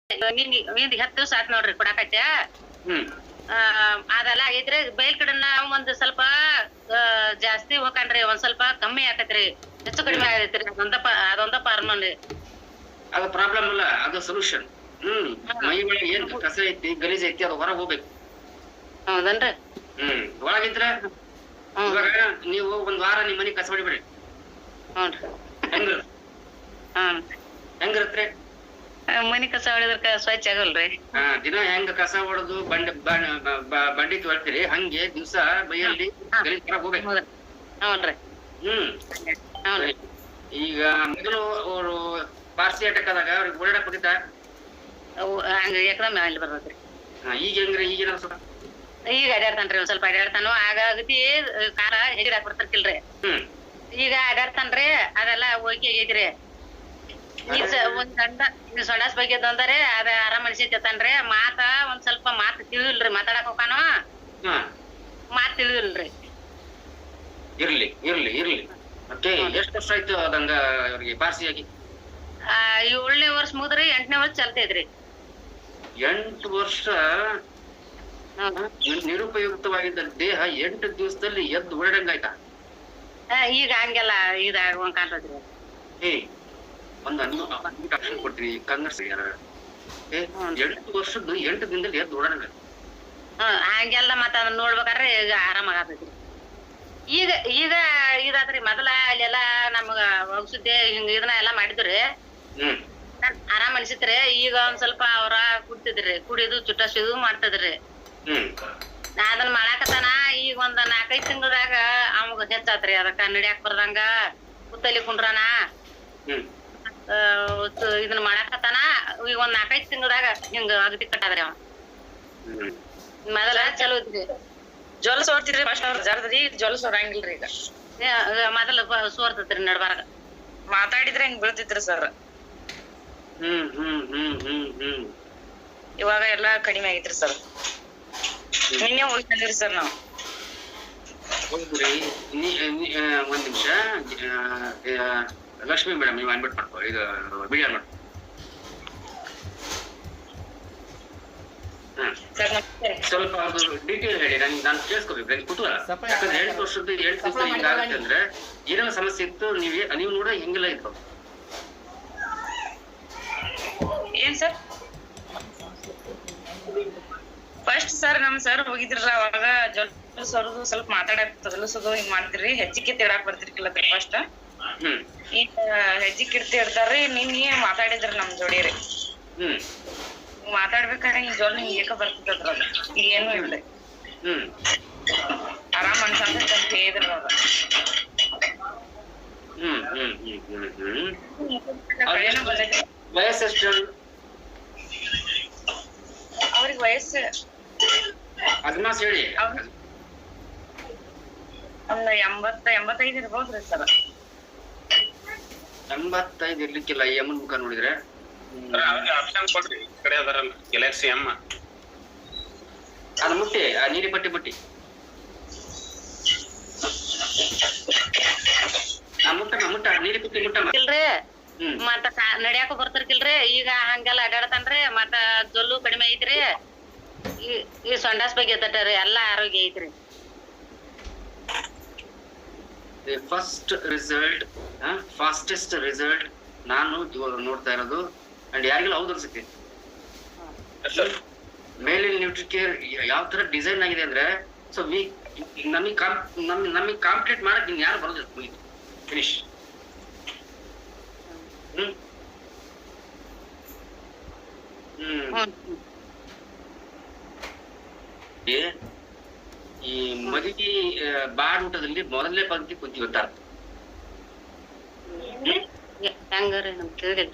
ನಿಂದ್ 10 ದಿವಸ ಆತ್ ನೋಡ್ರಿ ಕೊಡಾಕತ್ಯ. ಅದೆಲ್ಲ ಆಗೈತ್ರಿ. ಬೈಲ್ ಕಡೆನ ಒಂದ್ ಸ್ವಲ್ಪ ಜಾಸ್ತಿ ಹೋಗಣ್ರಿ, ಒಂದ್ ಸ್ವಲ್ಪ ಕಮ್ಮಿ ಆಕತ್ರಿ, ಹೆಚ್ಚು ಕಡಿಮೆ ಆಗೈತ್ರಿ. ಅದೊಂದ ಫಾರ್ಮಲ್ ಅದು ಪ್ರಾಬ್ಲಮ್ ಅಲ್ಲ, ಅದು ಸೊಲ್ಯೂಷನ್. ಮೈ ಒಳಗೆ ಏನ್ ಕಸ ಐತಿ ಗಲೀಜ್ ಐತಿ ಅದು ಹೊರಗೆ ಹೋಗ್ಬೇಕು. ಹೌದನ್ರಿ? ಒಳಗಿದ್ರ ಇವಾಗ ನೀವು ಒಂದ್ ವಾರ ನಿಮ್ ಮನಿ ಕಸ ಹೊಡಿಬೇಡಿ. ಹೆಂಗಿರತ್ರಿ ಮನಿ ಕಸ ಹೊಡಿದ್ರ ಸ್ವಚ್ಛ ಆಗಲ್ರಿ. ದಿನ ಹೆಂಗ ಕಸ ಹೊಡೆದು ಬಂಡಿ ತೊಳ್ತೀರಿ ಹಂಗೆ ದಿವ್ಸ ಮೈಯಲ್ಲಿ ಗಲೀಜ್ ಹೊರಗೆ ಹೋಗ್ಬೇಕು. ಹೌನ್ರಿ. ಈಗ ಮೊದಲು ಅವರು ಪಾರ್ಸಿ ಅಟ್ಯಾಕ್ ಆದಾಗ ಅವ್ರಿಗೆ ಓಡಾಡಕ್ ಹೋಗಿದ್ದ ಹಂಗ ಎಕ್ದಮ್ ಅಲ್ಲಿ ಬರ್ತೈತ್ರಿ. ಈಗ ಹೆಂಗ್ರಿ? ಈಗಿನ ಈಗ ಅಡ್ಯಾಡ್ತಾನ್ರಿ, ಒಂದ್ ಸ್ವಲ್ಪ ಅಡ್ಯಾಡ್ತಾನು. ಆಗಾಗತಿ ಕಾರ ಹೆಗಡಾಕ್ ಬರ್ತಿರ್ಕಿಲ್ರಿ. ಈಗ ಅಡ್ಯಾಡ್ತಾನ್ರಿ, ಅದೆಲ್ಲ ಓಕೆ ಆಗೈತ್ರಿ. ಒಂದ್ ಸಂಡಾಸ್ ಬಗ್ಗೆ ಅಂದ್ರೆ ಅದ ಆರಾಮ್ ಅನ್ಸಿತ್ತನ್ರಿ. ಮಾತ ಒಂದ್ ಸ್ವಲ್ಪ ಮಾತ್ ತಿಳಿಲ್ರಿ, ಮಾತಾಡಕ್ ಹೋಗಾನು ಮಾತ್ ತಿಳಿಲ್ರಿ. ಇರ್ಲಿ ಇರ್ಲಿ ಇರ್ಲಿ. ಮತ್ತೆ ಎಷ್ಟು ವರ್ಷ ಆಯ್ತು ಅದಂಗ ಅವ್ರಿಗೆ ಪಾರ್ಸಿಯಾಗಿ? 7ನೇ ವರ್ಷ ಮುಗಿದ್ರಿ, 8ನೇ ವರ್ಷ ಚಲ್ತೈತ್ರಿ. 8 ವರ್ಷ ನಿರುಪಯುಕ್ತವಾಗಿದ್ದ ದೇಹ 8 ದಿವಸದಲ್ಲಿ ಎದ್ದು ಓಡಂಗಾಯ್ತಾ? ಈಗ ಹಂಗೆಲ್ಲ ಇದಾಗ ಕಾಣ್ತದ್ರಿ. ಒಂದ್ ಅಕ್ಷನ್ ಕೊಡ್ತೀನಿ, ಕಾಂಗ್ರೆಸ್ 8 ವರ್ಷದ್ದು 8 ದಿನದಲ್ಲಿ ಎದ್ದು ಓಡಂಗ. ಹಂಗೆಲ್ಲ ಮತ್ತ ಅದನ್ನ ನೋಡ್ಬೇಕಾದ್ರೆ ಈಗ ಆರಾಮ ಆಗತೈತ್ರಿ. ಈಗ ಈಗ ಇದಾತ್ರಿ. ಮೊದಲ ಅಲ್ಲೆಲ್ಲಾ ನಮ್ಗ ಔಷಧಿ ಹಿಂಗ ಇದನ್ನ ಎಲ್ಲಾ ಮಾಡಿದ್ರಿ, ಆರಾಮ್ ಅನ್ಸಿತ್ರಿ. ಈಗ ಒಂದ್ ಸ್ವಲ್ಪ ಅವ್ರ ಕುಡ್ತಿದ್ರಿ, ಕುಡಿದು ಚುಟ್ಟಸಿದು ಮಾಡ್ತಿದ್ರಿ. ಅದನ್ನ ಮಾಡಾಕತ್ತಾನ. ಈಗ ಒಂದ್ 4-5 ತಿಂಗಳದಾಗ ಅವಾಗ ಹೆಚ್ಚಾತ್ರಿ. ಅದಕ್ಕ ನಡ್ಯಾಕ್ ಬರ್ದಂಗ ಕುತ್ತಲಿ ಕುಂಡ್ರಾನ ಇದನ್ನ ಮಾಡಾಕತ್ತಾನ. ಈಗ ಒಂದ್ 4-5 ತಿಂಗಳದಾಗ ಹಿಂಗ ಅಗದಿ ಕಟ್ಟಾದ್ರಿ. ಅವ ಮೊದಲ ಚಲೋ ಇದ್ರಿ. ಜೊಲ್ ಸೋರ್ತಿದ್ರಿ ಫಸ್ಟ್ ಅವ್ರ ಜರ್ದ್ರಿ, ಜೊಲ್ ಸೋರಂಗಿಲ್ರಿ. ಈಗ ಮೊದಲ ಸೋರ್ತತ್ರಿ ನಡ್ಬಾರ್ಗ. ಮಾತಾಡಿದ್ರೆ ಹಿಂಗ್ ಬೀಳ್ತಿತ್ರಿ ಸರ್. ಇವಾಗ ಎಲ್ಲಾ ಕಡಿಮೆ ಆಗೈತ್ರಿ ಸರ್. ನಿನ್ನೆ ಹೋಗಿ ಬಂದಿರಿ ಸರ್ ನಾವು. ಒಂದ್ ನಿಮಿಷ ಲಕ್ಷ್ಮಿ ಮೇಡಮ್, ನೀವು ಅನ್ಬಿಟ್ ಮಾಡ್ಕೋ. ಇದು ಬಿಡಿಯಾರ್ ಮಾಡ್ಕೊ. ಸ್ವಲ್ಪ ಅದು ಡೀಟೇಲ್ ಹೇಳಿ, ನಾನು ಕೇಳಿಸ್ಕೋಬೇಕು. ನನಗೆ ಕುತೂಹಲ. ಯಾಕಂದ್ರೆ 8 ವರ್ಷದ್ದು 8 ದಿವಸ ಹಿಂಗಾಗುತ್ತೆ ಅಂದ್ರೆ ಏನೆಲ್ಲ ಸಮಸ್ಯೆ ಇತ್ತು? ನೀವು ನೋಡ ಹೆಂಗೆಲ್ಲ ಇತ್ತು? ಏನ್ ಸರ್? ಫಸ್ಟ್ ಸರ್ ನಮ್ ಸರ್ ಹೋಗಿದ್ರಲ್ಲ, ಅವಾಗ ಜೊಲ್ಸೋದು ಸ್ವಲ್ಪ ಮಾತಾಡಕ್ ತೊದಲಿಸೋದು ಹಿಂಗ್ ಮಾಡ್ತಿರಿ. ಹೆಜ್ಜಿಗೆ ತಿಡಾಕ್ ಬರ್ತಿರ್ಕಿಲ್ಲ ಫಸ್ಟ್. ಈಗ ಹೆಜ್ಜಿಗೆ ಇಡ್ತಾರ್ರಿ. ನಿನ್ನೆ ಮಾತಾಡಿದ್ರಿ ನಮ್ ಜೋಡಿರಿ. ಮಾತಾಡ್ಬೇಕಾದ್ರೆ ಈ ಜೊಲ್ ಹಿಂಗ್ ಏಕ ಬರ್ತಿದ್ರ. ಈಗ ಏನು ಇಲ್ರಿ, ಆರಾಮ್ ಅನ್ಸಂತ ಹೇಳಿದ್ರಿ ಅವಾಗ. ವಯಸ್ಸೆಷ್ಟು ಅವ್ರಿಗೆ? ವಯಸ್ಸು ಅದ್ಮಾಸ್ ಹೇಳಿ. ಒಂದ್ 80-85 ಇರ್ಬೋದ್ರಿ ಸರ್. 85 ಇರ್ಲಿಕ್ಕಿಲ್ಲ. ಈ ಅಮ್ಮನ್ ಮುಖ ನೋಡಿದ್ರೆ. ಆಪ್ಷನ್ ಕೊಡ್ರಿ, ಕಡೆ ಅದಾರಲ್ಲ ಗ್ಯಾಲಕ್ಸಿ ಎಮ್. ಅದು ಮುಟ್ಟಿ, ಆ ನೀಲಿ ಪಟ್ಟಿ ಮುಟ್ಟಿ ಮುಟ್ಟ ನೀಲಿ ಪಟ್ಟಿ ಮುಟ್ಟಲ್ರಿ. ಮತ್ತ ನಡ್ಯಾಕ ಬರ್ತಿರ್ಕಿಲ್ರಿ. ಈಗ ಹಂಗೆಲ್ಲ ಅಡ್ಯಾಡ್ತಾನ್ರಿ. ಮತ್ತ ಜೊಲ್ಲು ಕಡಿಮೆ ಐತ್ರಿ. ಈ ಸಂಡಾಸ್ ಬಗ್ಗೆ ಎದ್ದಟ್ರಿ, ಎಲ್ಲಾ ಆರೋಗ್ಯ ಐತ್ರಿ. ಫಾಸ್ಟೆಸ್ಟ್ ರಿಸಲ್ಟ್ ನಾನು ಇವಾಗ ನೋಡ್ತಾ ಇರೋದು. ಅಂಡ್ ಯಾರಿಗೆಲ್ಲ ಹೌದು ಅನ್ಸುತ್ತೆ, ಮೇಲಿನ ನ್ಯೂಟ್ರಿಕೇರ್ ಯಾವ ತರ ಡಿಸೈನ್ ಆಗಿದೆ ಅಂದ್ರೆ, ಸೊ ನಮಗ್ ಕಾಂಪ್ಲೀಟ್ ಮಾಡಕ್ ನಿನ್ ಯಾರು ಬರೋದಿಲ್ಲ. ಫಿನಿಶ್. ಈ ಮದುವೆ ಬಾಡೂಟದಲ್ಲಿ ಮೊದಲನೇ ಪಂಕ್ತಿ ಕುಂತಿ ಗೊತ್ತಾರ ಹೆಂಗ್ರಿ ನಮ್ ತಿಳಿದಿಲ್ಲ.